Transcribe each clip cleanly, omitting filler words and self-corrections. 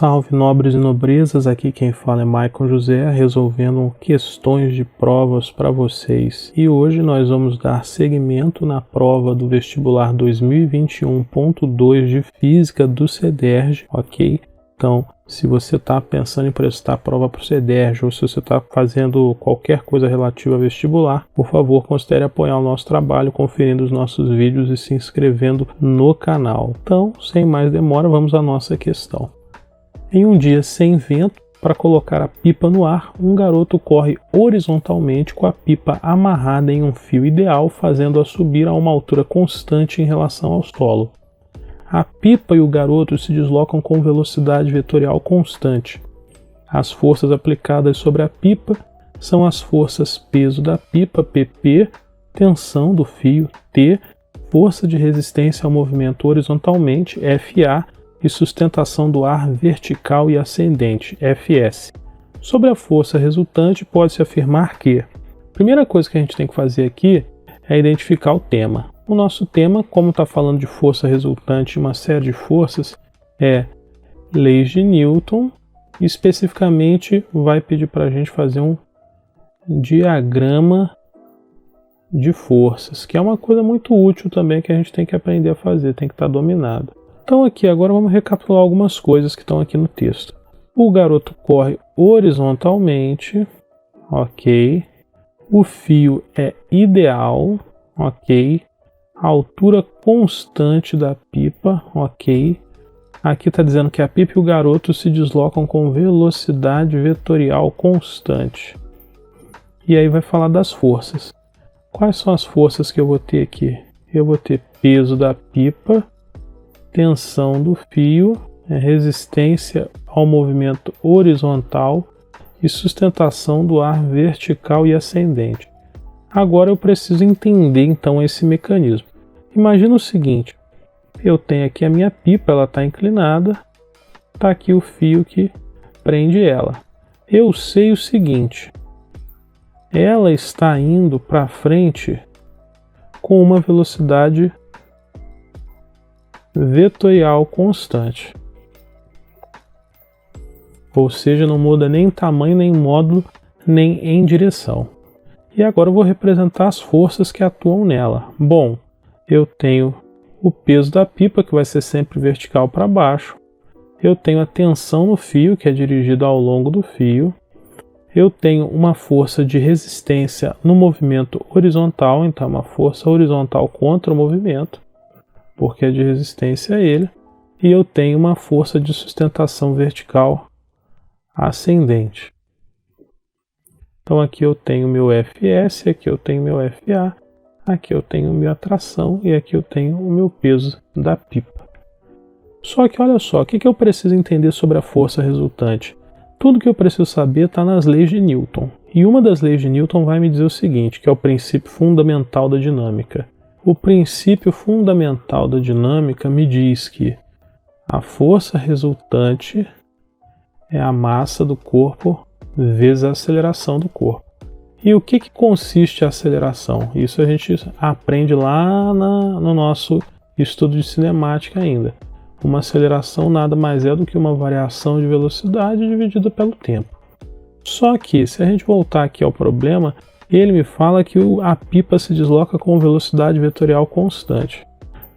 Salve nobres e nobrezas, aqui quem fala é Maicon José, resolvendo questões de provas para vocês. E hoje nós vamos dar seguimento na prova do vestibular 2021.2 de Física do CEDERJ, ok? Então, se você está pensando em prestar prova para o CEDERJ ou se você está fazendo qualquer coisa relativa a vestibular, por favor, considere apoiar o nosso trabalho conferindo os nossos vídeos e se inscrevendo no canal. Então, sem mais demora, vamos à nossa questão. Em um dia sem vento, para colocar a pipa no ar, um garoto corre horizontalmente com a pipa amarrada em um fio ideal, fazendo-a subir a uma altura constante em relação ao solo. A pipa e o garoto se deslocam com velocidade vetorial constante. As forças aplicadas sobre a pipa são as forças peso da pipa, pp, tensão do fio, T, força de resistência ao movimento horizontalmente, Fa, e sustentação do ar vertical e ascendente, Fs. Sobre a força resultante, pode-se afirmar que a primeira coisa que a gente tem que fazer aqui é identificar o tema. O nosso tema, como está falando de força resultante e uma série de forças, é leis de Newton, e especificamente vai pedir para a gente fazer um diagrama de forças, que é uma coisa muito útil também que a gente tem que aprender a fazer, tem que estar dominado. Então aqui agora vamos recapitular algumas coisas que estão aqui no texto. O garoto corre horizontalmente, ok. O fio é ideal, ok. A altura constante da pipa, ok. Aqui está dizendo que a pipa e o garoto se deslocam com velocidade vetorial constante. E aí vai falar das forças. Quais são as forças que eu vou ter aqui? Eu vou ter peso da pipa, tensão do fio, resistência ao movimento horizontal e sustentação do ar vertical e ascendente. Agora eu preciso entender então esse mecanismo. Imagina o seguinte, eu tenho aqui a minha pipa, ela está inclinada, está aqui o fio que prende ela. Eu sei o seguinte, ela está indo para frente com uma velocidade vetorial constante, ou seja, não muda nem tamanho, nem módulo, nem em direção. E agora eu vou representar as forças que atuam nela. Bom, eu tenho o peso da pipa, que vai ser sempre vertical para baixo. Eu tenho a tensão no fio, que é dirigida ao longo do fio. Eu tenho uma força de resistência no movimento horizontal, então uma força horizontal contra o movimento, porque é de resistência a ele, e eu tenho uma força de sustentação vertical ascendente. Então aqui eu tenho meu Fs, aqui eu tenho meu Fa, aqui eu tenho minha tração e aqui eu tenho o meu peso da pipa. Só que olha só, o que eu preciso entender sobre a força resultante? Tudo que eu preciso saber está nas leis de Newton. E uma das leis de Newton vai me dizer o seguinte, que é o princípio fundamental da dinâmica. O princípio fundamental da dinâmica me diz que a força resultante é a massa do corpo vezes a aceleração do corpo. E o que consiste a aceleração? Isso a gente aprende lá no nosso estudo de cinemática ainda. Uma aceleração nada mais é do que uma variação de velocidade dividida pelo tempo. Só que, se a gente voltar aqui ao problema, ele me fala que a pipa se desloca com velocidade vetorial constante.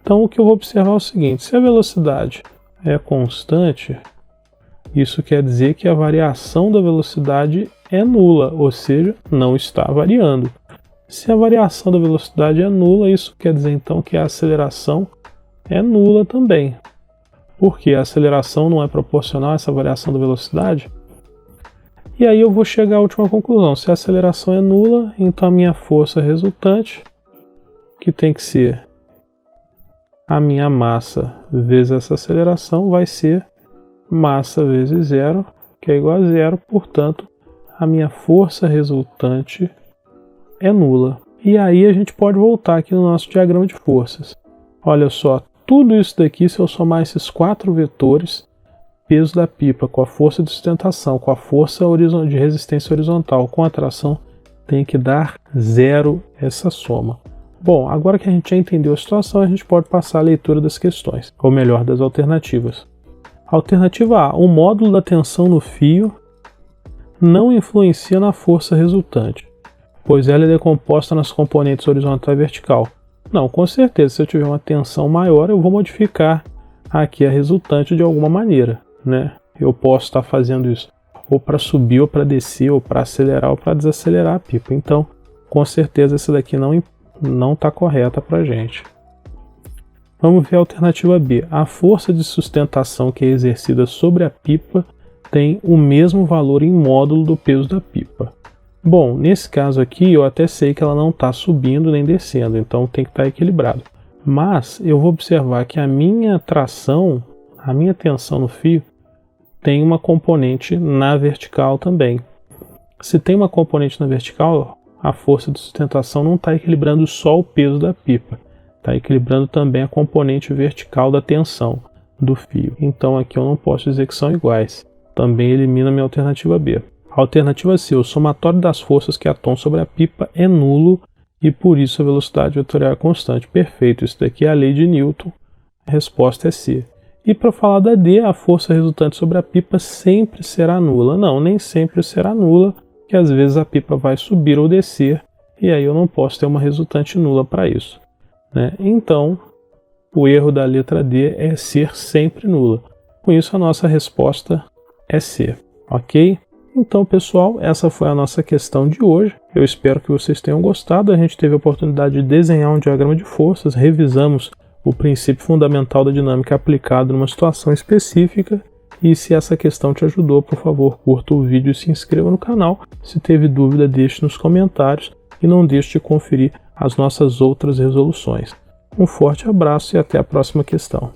Então o que eu vou observar é o seguinte, se a velocidade é constante, isso quer dizer que a variação da velocidade é nula, ou seja, não está variando. Se a variação da velocidade é nula, isso quer dizer então que a aceleração é nula também. Porque a aceleração não é proporcional a essa variação da velocidade. E aí eu vou chegar à última conclusão. Se a aceleração é nula, então a minha força resultante, que tem que ser a minha massa vezes essa aceleração, vai ser massa vezes zero, que é igual a zero, portanto, a minha força resultante é nula. E aí a gente pode voltar aqui no nosso diagrama de forças. Olha só, tudo isso daqui, se eu somar esses 4 vetores, peso da pipa com a força de sustentação, com a força de resistência horizontal, com a tração, tem que dar zero essa soma. Bom, agora que a gente já entendeu a situação, a gente pode passar a leitura das questões, ou melhor, das alternativas. Alternativa A. O módulo da tensão no fio não influencia na força resultante, pois ela é decomposta nas componentes horizontal e vertical. Não, com certeza, se eu tiver uma tensão maior, eu vou modificar aqui a resultante de alguma maneira, né? Eu posso estar fazendo isso ou para subir, ou para descer, ou para acelerar, ou para desacelerar a pipa. Então, com certeza, essa daqui não está correta para a gente. Vamos ver a alternativa B. A força de sustentação que é exercida sobre a pipa tem o mesmo valor em módulo do peso da pipa. Bom, nesse caso aqui eu até sei que ela não está subindo nem descendo, então tem que estar equilibrado. Mas eu vou observar que a minha tração, a minha tensão no fio, tem uma componente na vertical também. Se tem uma componente na vertical, a força de sustentação não está equilibrando só o peso da pipa, está equilibrando também a componente vertical da tensão do fio. Então aqui eu não posso dizer que são iguais. Também elimina a minha alternativa B. A alternativa C, o somatório das forças que atuam sobre a pipa é nulo e por isso a velocidade vetorial é constante. Perfeito, isso daqui é a lei de Newton. A resposta é C. E para falar da D, a força resultante sobre a pipa sempre será nula. Não, nem sempre será nula, porque às vezes a pipa vai subir ou descer e aí eu não posso ter uma resultante nula para isso, né? Então, o erro da letra D é ser sempre nula. Com isso, a nossa resposta é C, ok? Então, pessoal, essa foi a nossa questão de hoje. Eu espero que vocês tenham gostado. A gente teve a oportunidade de desenhar um diagrama de forças, revisamos o princípio fundamental da dinâmica aplicado numa situação específica. E se essa questão te ajudou, por favor, curta o vídeo e se inscreva no canal. Se teve dúvida, deixe nos comentários e não deixe de conferir as nossas outras resoluções. Um forte abraço e até a próxima questão.